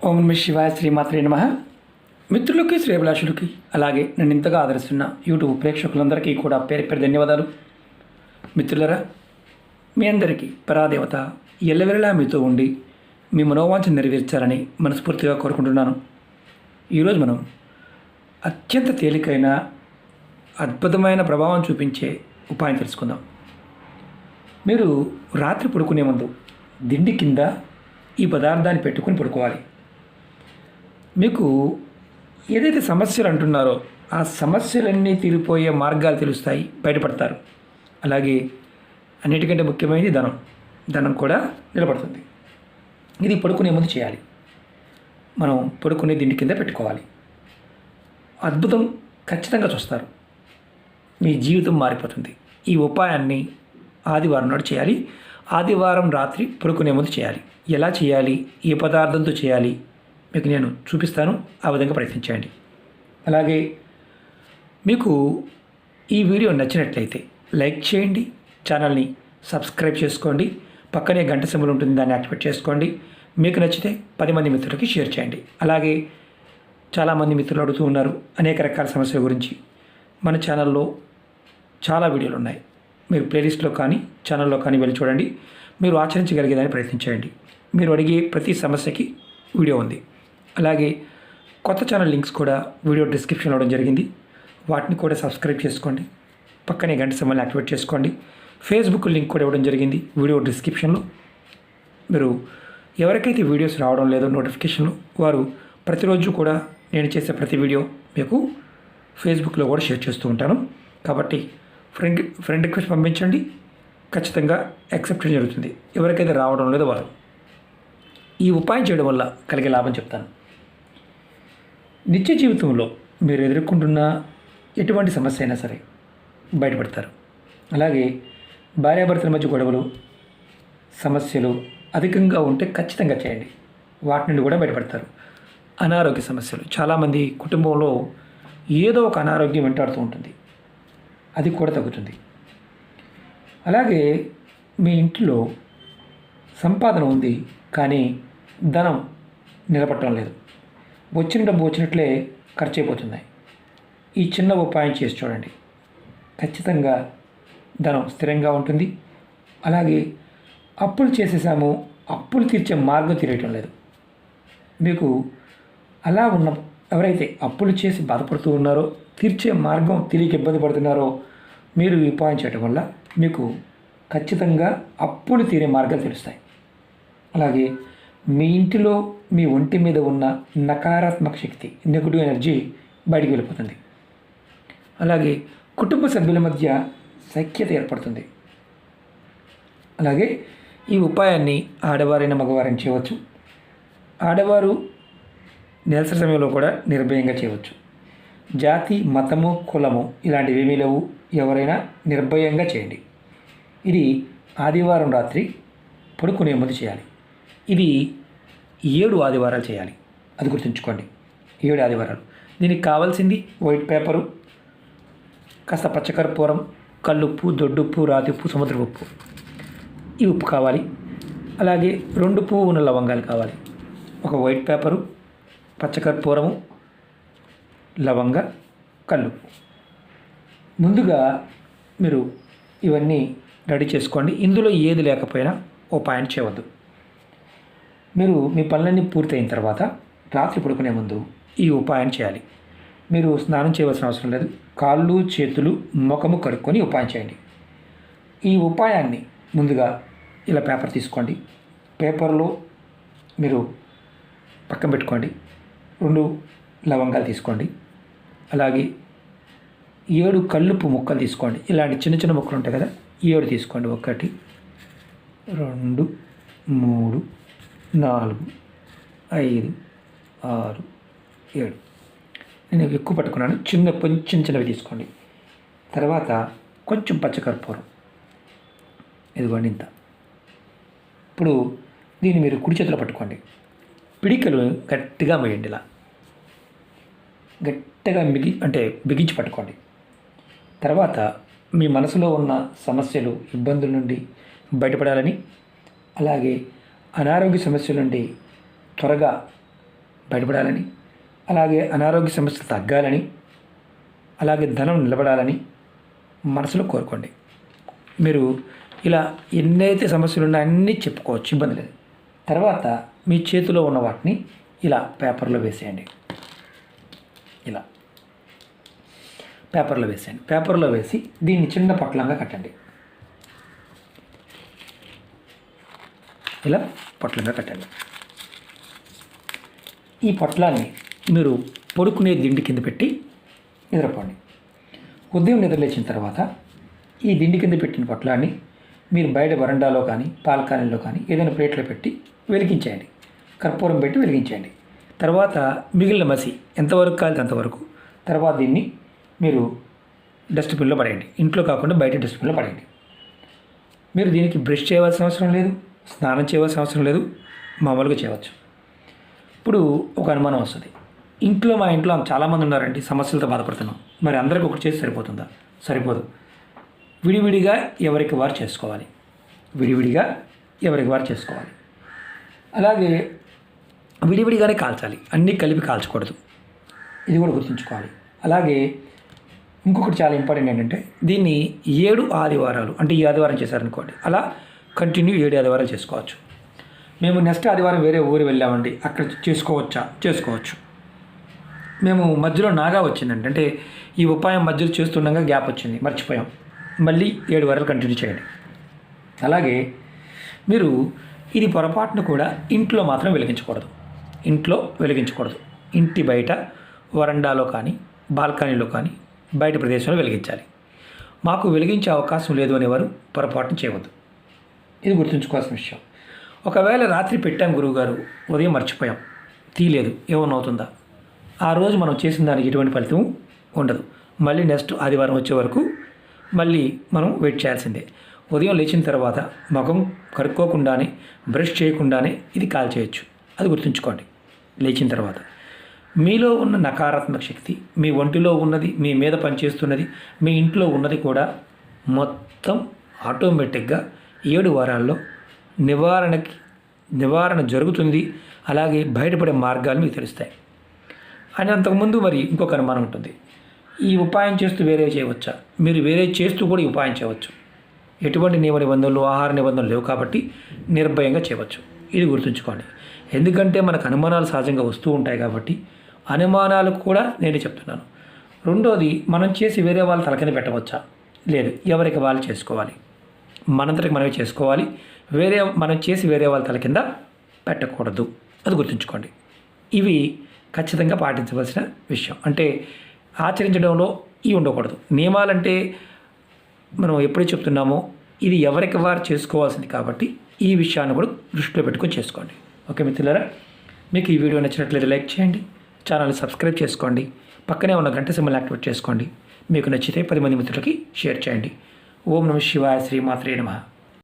ఓం నమః శివాయ శ్రీమాత్రే నమః. మిత్రులకి శ్రేభిలాషులకి అలాగే నన్ను ఇంతగా ఆదరిస్తున్న యూట్యూబ్ ప్రేక్షకులందరికీ కూడా పేరు పేరు ధన్యవాదాలు. మిత్రులరా, మీ అందరికీ పరాదేవత ఎల్లవెల్లలా మీతో ఉండి మీ మనోవాంఛ నెరవేర్చాలని మనస్ఫూర్తిగా కోరుకుంటున్నాను. ఈరోజు మనం అత్యంత తేలికైన అద్భుతమైన ప్రభావం చూపించే ఉపాయం తెలుసుకుందాం. మీరు రాత్రి పడుకునే ముందు దిండి కింద ఈ పదార్థాన్ని పెట్టుకుని పడుకోవాలి. మీకు ఏదైతే సమస్యలు అంటున్నారో ఆ సమస్యలన్నీ తీరిపోయే మార్గాలు తెలుస్తాయి, బయటపడతారు. అలాగే అన్నిటికంటే ముఖ్యమైనది ధనం కూడా నిలబడుతుంది. ఇది పడుకునే ముందు చేయాలి. మనం పడుకునే దిండి కింద పెట్టుకోవాలి. అద్భుతం ఖచ్చితంగా చూస్తారు. మీ జీవితం మారిపోతుంది. ఈ ఉపాయాన్ని ఆదివారం నాడు చేయాలి. ఆదివారం రాత్రి పడుకునే ముందు చేయాలి. ఎలా చేయాలి, ఏ పదార్థంతో చేయాలి మీకు నేను చూపిస్తాను. ఆ విధంగా ప్రయత్నించండి. అలాగే మీకు ఈ వీడియో నచ్చినట్లయితే లైక్ చేయండి, ఛానల్ని సబ్స్క్రైబ్ చేసుకోండి, పక్కనే గంట సింబల్ ఉంటుంది, దాన్ని యాక్టివేట్ చేసుకోండి. మీకు నచ్చితే 10 మంది మిత్రులకి షేర్ చేయండి. అలాగే చాలామంది మిత్రులు అడుగుతూ ఉన్నారు అనేక రకాల సమస్యల గురించి. మన ఛానల్లో చాలా వీడియోలు ఉన్నాయి. మీరు ప్లేలిస్ట్లో కానీ ఛానల్లో కానీ వెళ్ళి చూడండి. మీరు ఆచరించగలిగేదాన్ని ప్రయత్నించండి. మీరు అడిగే ప్రతి సమస్యకి వీడియో ఉంది. అలాగే కొత్త ఛానల్ లింక్స్ కూడా వీడియో డిస్క్రిప్షన్లో ఇవ్వడం జరిగింది. వాటిని కూడా సబ్స్క్రైబ్ చేసుకోండి, పక్కనే గంట సింబల్ని యాక్టివేట్ చేసుకోండి. ఫేస్బుక్ లింక్ కూడా ఇవ్వడం జరిగింది వీడియో డిస్క్రిప్షన్లో. మీరు ఎవరికైతే వీడియోస్ రావడం లేదో నోటిఫికేషన్లు, వారు ప్రతిరోజు కూడా నేను చేసే ప్రతి వీడియో మీకు ఫేస్బుక్లో కూడా షేర్ చేస్తూ ఉంటాను. కాబట్టి ఫ్రెండ్ రిక్వెస్ట్ పంపించండి, ఖచ్చితంగా యాక్సెప్ట్ జరుగుతుంది. ఎవరికైతే రావడం లేదో వారు. ఈ ఉపాయం చేయడం వల్ల కలిగే లాభం చెప్తాను. నిత్య జీవితంలో మీరు ఎదుర్కొంటున్న ఎటువంటి సమస్య అయినా సరే బయటపడతారు. అలాగే భార్యాభర్తల మధ్య గొడవలు, సమస్యలు అధికంగా ఉంటే ఖచ్చితంగా చేయండి. వాటి నుండి కూడా బయటపడతారు. అనారోగ్య సమస్యలు, చాలామంది కుటుంబంలో ఏదో ఒక అనారోగ్యం వెంటాడుతూ ఉంటుంది, అది కూడా తగ్గుతుంది. అలాగే మీ ఇంట్లో సంపాదన ఉంది కానీ ధనం నిలబడటం లేదు, వచ్చిన డబ్బు వచ్చినట్లే ఖర్చు అయిపోతున్నాయి. ఈ చిన్న ఉపాయం చేసి చూడండి, ఖచ్చితంగా ధనం స్థిరంగా ఉంటుంది. అలాగే అప్పులు చేసేసాము, అప్పులు తీర్చే మార్గం తెలియటం లేదు. మీకు అలా ఉన్న ఎవరైతే అప్పులు చేసి బాధపడుతూ ఉన్నారో, తీర్చే మార్గం తెలియక ఇబ్బంది పడుతున్నారో, మీరు ఈ ఉపాయం చేయడం వల్ల మీకు ఖచ్చితంగా అప్పులు తీరే మార్గాలు తెలుస్తాయి. అలాగే మీ ఇంటిలో మీ ఒంటి మీద ఉన్న నకారాత్మక శక్తి, నెగిటివ్ ఎనర్జీ బయటికి వెళ్ళిపోతుంది. అలాగే కుటుంబ సభ్యుల మధ్య సఖ్యత ఏర్పడుతుంది. అలాగే ఈ ఉపాయాన్ని ఆడవారైన మగవారైనా చేయవచ్చు. ఆడవారు నెలసరి సమయంలో కూడా నిర్భయంగా చేయవచ్చు. జాతి, మతము, కులము ఇలాంటివి ఏమీ లేవు. ఎవరైనా నిర్భయంగా చేయండి. ఇది ఆదివారం రాత్రి పడుకునే ముందు చేయాలి. ఇది 7 ఆదివారాలు చేయాలి, అది గుర్తుంచుకోండి. 7 ఆదివారాలు. దీనికి కావాల్సింది వైట్ పేపరు, కాస్త పచ్చకర్పూరం, కల్లుప్పు, దొడ్డుప్పు, రాతిప్పు, సముద్ర ఉప్పు. ఈ ఉప్పు కావాలి. అలాగే 2 పువ్వు ఉన్న లవంగాలు కావాలి. ఒక వైట్ పేపరు, పచ్చకర్పూరము, లవంగ, కల్లుప్పు. ముందుగా మీరు ఇవన్నీ రెడీ చేసుకోండి. ఇందులో ఏది లేకపోయినా ఉపాయం చేయవద్దు. మీరు మీ పనులన్నీ పూర్తయిన తర్వాత రాత్రి పడుకునే ముందు ఈ ఉపాయం చేయాలి. మీరు స్నానం చేయవలసిన అవసరం లేదు. కాళ్ళు, చేతులు, ముఖము కడుక్కొని ఉపాయం చేయండి. ఈ ఉపాయాన్ని ముందుగా ఇలా పేపర్ తీసుకోండి. పేపర్లో మీరు పక్కన పెట్టుకోండి. 2 లవంగాలు తీసుకోండి. అలాగే 7 కల్లుప్పు ముక్కలు తీసుకోండి. ఇలాంటి చిన్న చిన్న ముక్కలు ఉంటాయి కదా, 7 తీసుకోండి. 1 2 3 4 5 6 7. నేను ఎక్కువ పట్టుకున్నాను, కొంచెం చిన్నవి తీసుకోండి. తర్వాత కొంచెం పచ్చకర్పూరం, ఇదిగోండి ఇంత. ఇప్పుడు దీన్ని మీరు కుడి చేతిలో పట్టుకోండి. పిడికలు గట్టిగా వేయండి. ఇలా గట్టిగా బిగించి పట్టుకోండి. తర్వాత మీ మనసులో ఉన్న సమస్యలు, ఇబ్బందుల నుండి బయటపడాలని, అలాగే అనారోగ్య సమస్యల నుండి త్వరగా బయటపడాలని, అలాగే అనారోగ్య సమస్యలు తగ్గాలని, అలాగే ధనం నిలబడాలని మనసులో కోరుకోండి. మీరు ఇలా ఎన్నైతే సమస్యలు ఉన్నాయో అన్నీ చెప్పుకోవచ్చు, ఇబ్బంది లేదు. తర్వాత మీ చేతిలో ఉన్న వాటిని ఇలా పేపర్లో వేసేయండి. ఇలా పేపర్లో వేసేయండి. పేపర్లో వేసి దీన్ని చిన్న పొట్లంగా కట్టండి. ఇలా పొట్లంగా కట్టండి. ఈ పొట్లాన్ని మీరు పడుకునే దిండి కింద పెట్టి నిద్రపోండి. ఉదయం నిద్రలేచిన తర్వాత ఈ దిండి కింద పెట్టిన పొట్లాన్ని మీరు బయట వరండాలో కానీ పాల్కానీలో కానీ ఏదైనా ప్లేట్లో పెట్టి వెలిగించేయండి. కర్పూరం పెట్టి వెలిగించేయండి. తర్వాత మిగిలిన మసి ఎంతవరకు కాలితే అంతవరకు. తర్వాత దీన్ని మీరు డస్ట్బిన్లో పడేయండి. ఇంట్లో కాకుండా బయట డస్ట్బిన్లో పడేయండి. మీరు దీనికి బ్రష్ చేయవలసిన అవసరం లేదు, స్నానం చేయవలసిన అవసరం లేదు, మామూలుగా చేయవచ్చు. ఇప్పుడు ఒక అనుమానం వస్తుంది, మా ఇంట్లో చాలామంది ఉన్నారండి, సమస్యలతో బాధపడుతున్నాం, మరి అందరికీ ఒకటి చేసి సరిపోతుందా? సరిపోదు. విడివిడిగా ఎవరికి వారు చేసుకోవాలి. అలాగే విడివిడిగానే కాల్చాలి, అన్నీ కలిపి కాల్చకూడదు. ఇది కూడా గుర్తుంచుకోవాలి. అలాగే ఇంకొకటి చాలా ఇంపార్టెంట్ ఏంటంటే దీన్ని 7 ఆదివారాలు, అంటే ఈ ఆదివారం చేశారనుకోండి, అలా కంటిన్యూ 7 ఆదివారాలు చేసుకోవచ్చు. మేము నెక్స్ట్ ఆదివారం వేరే ఊరు వెళ్ళామండి, అక్కడ చేసుకోవచ్చు. మేము మధ్యలో నాగా వచ్చిందండి, అంటే ఈ ఉపాయం మధ్యలో చేస్తుండగా గ్యాప్ వచ్చింది, మర్చిపోయాం. మళ్ళీ 7 వారాలు కంటిన్యూ చేయండి. అలాగే మీరు ఇది పొరపాటును కూడా ఇంట్లో మాత్రం వెలిగించకూడదు. ఇంటి బయట వరండాలో కానీ బాల్కనీలో కానీ బయట ప్రదేశంలో వెలిగించాలి. మాకు వెలిగించే అవకాశం లేదు అనేవారు పొరపాటును చేయవద్దు. ఇది గుర్తుంచుకోవాల్సిన విషయం. ఒకవేళ రాత్రి పెట్టాం గురువుగారు, ఉదయం మర్చిపోయాం, తీయలేదు, ఏమన్నా అవుతుందా? ఆ రోజు మనం చేసిన దానికి ఎటువంటి ఫలితం ఉండదు. మళ్ళీ నెక్స్ట్ ఆదివారం వచ్చే వరకు మళ్ళీ మనం వెయిట్ చేయాల్సిందే. ఉదయం లేచిన తర్వాత ముఖం కడుక్కోకుండానే, బ్రష్ చేయకుండానే ఇది కాల్ చేయొచ్చు. అది గుర్తుంచుకోండి. లేచిన తర్వాత మీలో ఉన్న నకారాత్మక శక్తి, మీ ఒంటిలో ఉన్నది, మీ మీద పనిచేస్తున్నది, మీ ఇంట్లో ఉన్నది కూడా మొత్తం ఆటోమేటిక్గా 7 వారాల్లో నివారణ జరుగుతుంది. అలాగే బయటపడే మార్గాలు మీకు తెలుస్తాయి. అని అంతకుముందు మరి ఇంకొక అనుమానం ఉంటుంది, ఈ ఉపాయం చేస్తూ వేరే చేయవచ్చా? మీరు వేరే చేస్తూ కూడా ఈ ఉపాయం చేయవచ్చు. ఎటువంటి నియమ నిబంధనలు, ఆహార నిబంధనలు లేవు కాబట్టి నిర్భయంగా చేయవచ్చు. ఇది గుర్తుంచుకోండి. ఎందుకంటే మనకు అనుమానాలు సహజంగా వస్తూ ఉంటాయి కాబట్టి అనుమానాలకు కూడా నేనే చెప్తున్నాను. రెండోది, మనం చేసి వేరే వాళ్ళ తలకింద పెట్టవచ్చా? లేదు, ఎవరికి వాళ్ళు చేసుకోవాలి. మనంతటికి మనమే చేసుకోవాలి. మనం చేసి వేరే వాళ్ళ తల కింద పెట్టకూడదు. అది గుర్తుంచుకోండి. ఇవి ఖచ్చితంగా పాటించవలసిన విషయం. అంటే ఆచరించడంలో ఇవి ఉండకూడదు. నియమాలంటే మనం ఎప్పుడు చెప్తున్నామో ఇది ఎవరికి వారు చేసుకోవాల్సింది కాబట్టి ఈ విషయాన్ని కూడా దృష్టిలో పెట్టుకొని చేసుకోండి. ఓకే మిత్రులారా, మీకు ఈ వీడియో నచ్చినట్లయితే లైక్ చేయండి, ఛానల్ని సబ్స్క్రైబ్ చేసుకోండి, పక్కనే ఉన్న గంట సింబల్ యాక్టివేట్ చేసుకోండి. మీకు నచ్చితే 10 మంది మిత్రులకి షేర్ చేయండి. ఓం నమః శివాయ, శ్రీమాత్రే నమః.